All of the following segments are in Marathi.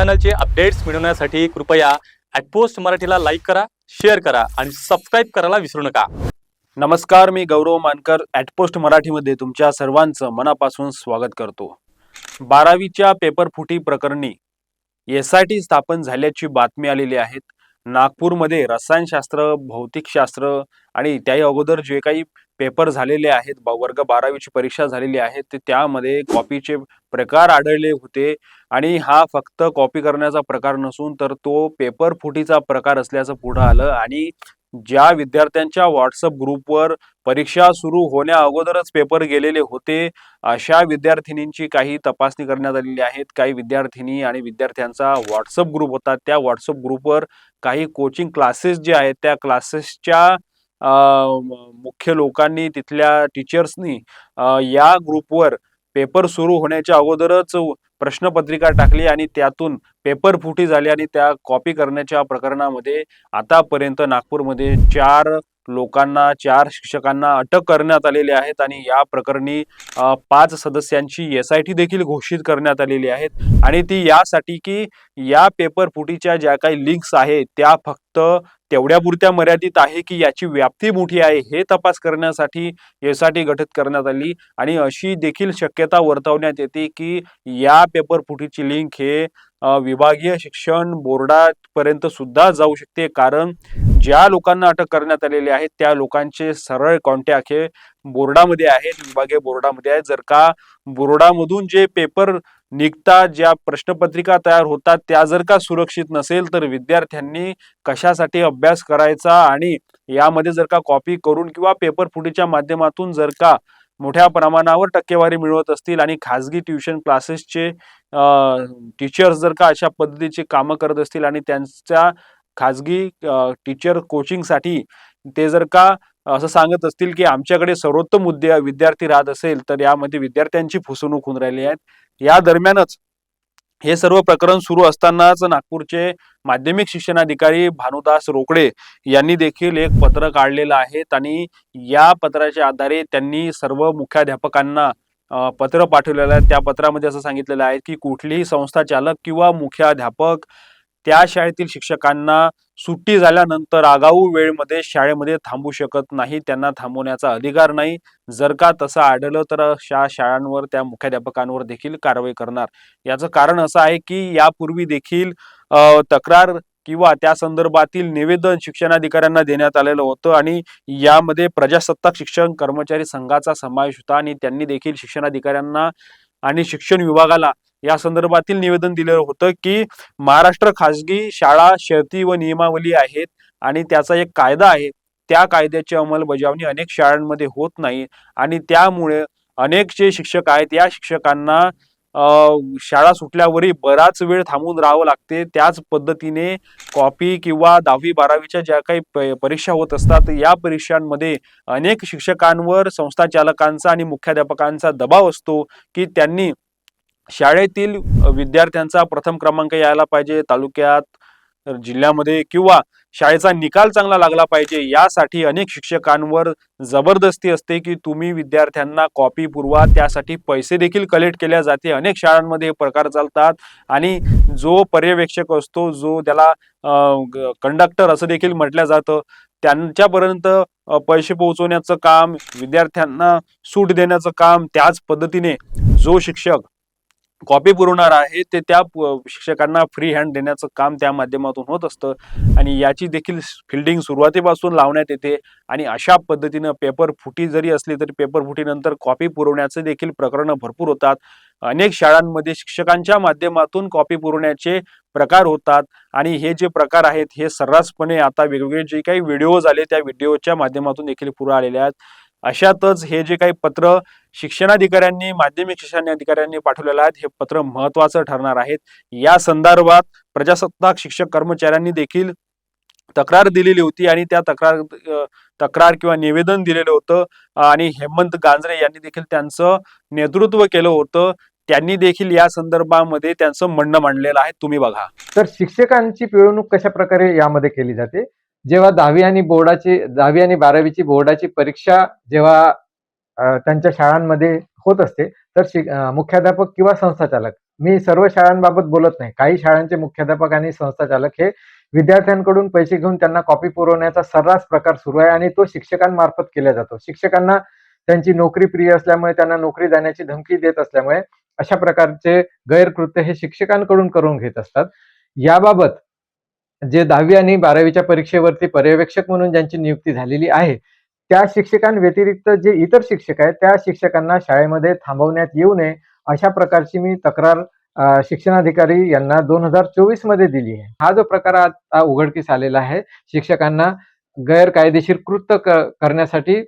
चॅनलचे अपडेट्स मिळवण्यासाठी कृपया @पोस्ट मराठीला लाईक करा, शेअर करा आणि सबस्क्राईब करायला विसरू नका। नमस्कार, मी गौरव मानकर @पोस्ट मराठीमध्ये तुमच्या सर्वांचं मनापासून स्वागत करतो। 12वीच्या पेपर फुटी प्रकरणी SIT स्थापन झाल्याची बातमी आलेली आहे। नागपूरमध्ये रसायनशास्त्र, भौतिकशास्त्र आणि त्याही अगोदर जे काही पेपर झालेले आहेत, वर्ग 12वीची परीक्षा झालेली आहे, ते त्यामध्ये कॉपीचे प्रकार आढळले होते आणि हा फक्त कॉपी करण्याचा प्रकार नसून तर तो पेपर फुटीचा प्रकार असल्याचं पुढे आलं आणि ज्या विद्यार्थ्यांच्या WhatsApp ग्रुपवर परीक्षा सुरू होण्या अगोदरच पेपर गेलेले होते, अशा विद्यार्थिनींची काही तपासणी करण्यात आलेली आहे। काही विद्यार्थिनी आणि विद्यार्थ्यांचा WhatsApp ग्रुप होता, त्या WhatsApp ग्रुपवर काही कोचिंग क्लासेस जे आहेत, त्या क्लासेसच्या मुख्य लोकांनी, तिथल्या टीचर्सनी या ग्रुपवर पेपर सुरू होण्याच्या अगोदरच प्रश्नपत्रिका टाकली आणि त्यातून पेपर फुटी झाली आणि त्या कॉपी करण्याच्या प्रकरणामध्ये आतापर्यंत नागपूरमध्ये 4 लोकांना, 4 शिक्षकांना अटक करण्यात आलेली आहेत आणि या प्रकरणी 5 सदस्यांची SIT देखील घोषित करण्यात आलेली आहेत आणि ती यासाठी की या पेपर फुटीच्या ज्या काही लिंक्स आहेत त्या फक्त तेवढ्यापुरत्या मर्यादित आहे की याची व्याप्ती मोठी आहे हे तपास करण्यासाठी SIT गठीत करण्यात आली आणि अशी देखील शक्यता वर्तवण्यात येते की या पेपर फुटीची लिंक हे विभागीय शिक्षण बोर्डापर्यंत सुद्धा जाऊ शकते, कारण ज्या लोकांना अटक करण्यात आलेली आहे त्या लोकांचे सरळ कॉन्टॅक्ट हे बोर्डामध्ये आहेत, विभागीय बोर्डामध्ये आहेत। जर का बोर्डामधून जे पेपर निघतात, ज्या प्रश्नपत्रिका तयार होतात त्या जर का सुरक्षित नसेल तर विद्यार्थ्यांनी कशासाठी अभ्यास करायचा आणि यामध्ये जर का कॉपी करून किंवा पेपर फुटीच्या माध्यमातून जर का मोठ्या प्रमाणावर टक्केवारी मिळवत असतील आणि खाजगी ट्युशन क्लासेसचे टीचर्स जर का अशा पद्धतीची कामं करत असतील आणि त्यांच्या खाजगी टीचर कोचिंगसाठी ते जर का असं सांगत असतील की आमच्याकडे सर्वोत्तम विद्यार्थी राहत असेल तर यामध्ये विद्यार्थ्यांची फसवणूक होऊन राहिली आहे। या दरम्यानच हे सर्व प्रकरण सुरू असतानाच नागपूरचे माध्यमिक शिक्षणाधिकारी भानुदास रोकडे यांनी देखील एक पत्र काढलेलं आहे आणि या पत्राच्या आधारे त्यांनी सर्व मुख्याध्यापकांना पत्र थांबवलेलं आहे। त्या पत्रामध्ये असं सांगितलेलं आहे की कुठलीही संस्था चालक किंवा मुख्याध्यापक त्या शाळेतील शिक्षकांना सुट्टी झाल्यानंतर आगाऊ वेळेमध्ये शाळेमध्ये थांबू शकत नाही, त्यांना थांबवण्याचा अधिकार नाही। जर का तसं आढळलं तर शाळांवर, त्या मुख्याध्यापकांवर देखील कारवाई करणार। याचं कारण असं आहे की यापूर्वी देखील तक्रार किंवा त्या संदर्भातील निवेदन शिक्षणाधिकाऱ्यांना देण्यात आलेलं होतं आणि यामध्ये प्रजासत्ताक शिक्षण कर्मचारी संघाचा समावेश होता आणि त्यांनी देखील शिक्षणाधिकाऱ्यांना आणि शिक्षण विभागाला या संदर्भातील निवेदन दिलेलं होतं की महाराष्ट्र खासगी शाळा शर्ती व नियमावली आहेत आणि त्याचा एक कायदा आहे, त्या कायद्याची अंमलबजावणी अनेक शाळांमध्ये होत नाही आणि त्यामुळे अनेक जे शिक्षक आहेत या शिक्षकांना शाळा सुटल्यावरही बराच वेळ थांबून राहावं लागते। त्याच पद्धतीने कॉपी किंवा 10वी 12वीच्या ज्या काही परीक्षा होत असतात या परीक्षांमध्ये अनेक शिक्षकांवर संस्था चालकांचा आणि मुख्याध्यापकांचा दबाव असतो की त्यांनी शाळेतील विद्यार्थ्यांचा प्रथम क्रमांक यायला पाहिजे, तालुक्यात, जिल्ह्यामध्ये किंवा शाळेचा निकाल चांगला लागला पाहिजे, यासाठी अनेक शिक्षकांवर जबरदस्ती असते की तुम्ही विद्यार्थ्यांना कॉपी पुरवा, त्यासाठी पैसे देखील कलेक्ट केल्या जाते। अनेक शाळांमध्ये हे प्रकार चालतात आणि जो पर्यवेक्षक असतो, जो त्याला कंडक्टर असं देखील म्हटलं जातं, त्यांच्यापर्यंत पैसे पोहोचवण्याचं काम, विद्यार्थ्यांना सूट देण्याचं काम, त्याच पद्धतीने जो शिक्षक कॉपी पुरवणार आहे ते त्या शिक्षकांना फ्री हँड देण्याचं काम त्या माध्यमातून होत असतं आणि याची देखील फिल्डिंग सुरुवातीपासून लावण्यात येते आणि अशा पद्धतीनं पेपर फुटी जरी असली तरी पेपर फुटीनंतर कॉपी पुरवण्याचे देखील प्रकरणं भरपूर होतात। अनेक शाळांमध्ये शिक्षकांच्या माध्यमातून कॉपी पुरवण्याचे प्रकार होतात आणि हे जे प्रकार आहेत हे सर्रासपणे आता वेगवेगळे जे काही व्हिडिओज आले त्या व्हिडिओच्या माध्यमातून देखील पुढे आलेले आहेत। अशातच हे जे काही पत्र शिक्षणाधिकाऱ्यांनी, माध्यमिक शिक्षणाधिकाऱ्यांनी पाठवलेलं आहे, हे पत्र महत्त्वाचं ठरणार आहे। या संदर्भात प्रजासत्ताक शिक्षक कर्मचाऱ्यांनी देखील तक्रार दिलेली होती आणि त्या तक्रार किंवा निवेदन दिलेलं होतं आणि हेमंत गांजरे यांनी देखील त्यांचं नेतृत्व केलं होतं। त्यांनी देखील या संदर्भामध्ये त्यांचं म्हणणं मांडलेलं आहे, तुम्ही बघा। तर शिक्षकांची पिळवणूक कशा प्रकारे यामध्ये केली जाते? जेव्हा 10वी आणि 12वीची बोर्डाची परीक्षा जेव्हा त्यांच्या शाळांमध्ये होत असते तर मुख्याध्यापक किंवा संस्थाचालक मी सर्व शाळांबाबत बोलत नाही. काही शाळांचे मुख्याध्यापक आणि संस्थाचालक हे विद्यार्थ्यांकडून पैसे घेऊन त्यांना कॉपी पुरवण्याचा सर्रास प्रकार सुरू आहे आणि तो शिक्षकांमार्फत केला जातो. शिक्षकांना त्यांची नोकरी प्रिय असल्यामुळे, त्यांना नोकरी जाण्याची धमकी देत असल्यामुळे अशा प्रकारचे गैरकृत्य हे शिक्षकांकडून करून घेत असतात. याबाबत जे 10वी आणि 12वीच्या परीक्षेवरती पर्यवेक्षक म्हणून ज्यांची नियुक्ती झालेली आहे, त्या शिक्षकांव्यतिरिक्त जे इतर शिक्षक आहेत, त्या शिक्षकांना शाळेमध्ये थांबवण्यात येऊ नये, अशा प्रकारची मी तक्रार शिक्षणाधिकारी यांना 2024 मध्ये दिली आहे. हा जो प्रकार आता उघडकीस आलेला आहे, शिक्षकांना गैरकायदेशीर कृत्य करण्यासाठी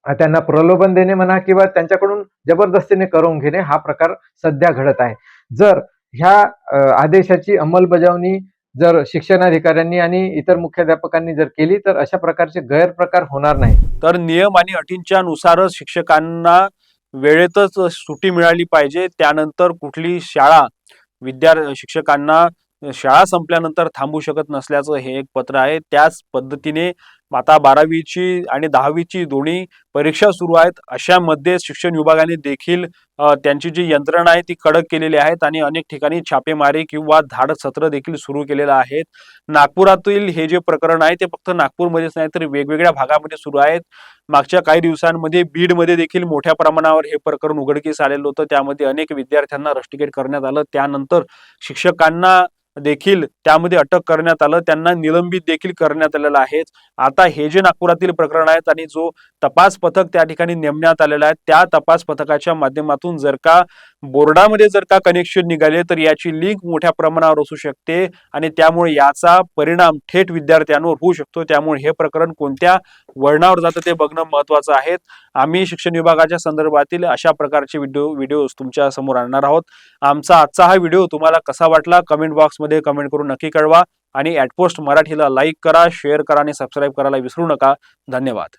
त्यांना प्रलोभन देणे म्हणा किंवा त्यांच्याकडून जबरदस्तीने करून घेणे, हा प्रकार सध्या घडत आहे. जर ह्या आदेशाची अंमलबजावणी जर शिक्षणाधिकाऱ्यांनी आणि इतर मुख्याध्यापकांनी जर केली तर अशा प्रकारचे गैरप्रकार होणार नाही. तर नियम आणि अटींच्या नुसारच शिक्षकांना वेळेतच सुट्टी मिळाली पाहिजे. त्यानंतर कुठली शाळा शिक्षकांना शाळा संपल्यानंतर थांबू शकत नसल्याचं हे एक पत्र आहे. त्याच पद्धतीने आता 12वीची आणि 10वीची दोन्ही परीक्षा सुरू आहेत. अशामध्ये शिक्षण विभागाने देखील त्यांची जी यंत्रणा आहे ती कडक केलेली आहेत आणि अनेक ठिकाणी छापेमारी किंवा धाड सत्र देखील सुरू केलेलं आहेत. नागपुरातील हे जे प्रकरण आहे ते फक्त नागपूरमध्येच नाही तर वेगवेगळ्या भागामध्ये सुरू आहेत. मागच्या काही दिवसांमध्ये बीडमध्ये देखील मोठ्या प्रमाणावर हे प्रकरण उघडकीस आलेलं होतं. त्यामध्ये अनेक विद्यार्थ्यांना रस्टिकेट करण्यात आलं. त्यानंतर शिक्षकांना देखील त्यामध्ये अटक करण्यात आलं, त्यांना निलंबित देखील करण्यात आलेलं आहे. आता हे जे नागपुरातील प्रकरण आहेत आणि जो तपास पथक त्या ठिकाणी नेमण्यात आलेला आहे, त्या तपास पथकाच्या माध्यमातून जर का बोर्डामध्ये जर का कनेक्शन निघाले तर याची लिंक मोठ्या प्रमाणावर असू शकते आणि त्यामुळे याचा परिणाम थेट विद्यार्थ्यांवर होऊ शकतो. त्यामुळे हे प्रकरण कोणत्या वळणावर जातं ते बघणं महत्वाचं आहे. आम्ही शिक्षण विभागाच्या संदर्भातील अशा प्रकारचे व्हिडिओज तुमच्या समोर आणणार आहोत. आमचा आजचा हा व्हिडिओ तुम्हाला कसा वाटला कमेंट बॉक्समध्ये कमेंट करून नक्की कळवा आणि ॲट पोस्ट मराठीला लाईक करा, शेअर करा आणि सबस्क्राईब करायला विसरू नका. धन्यवाद.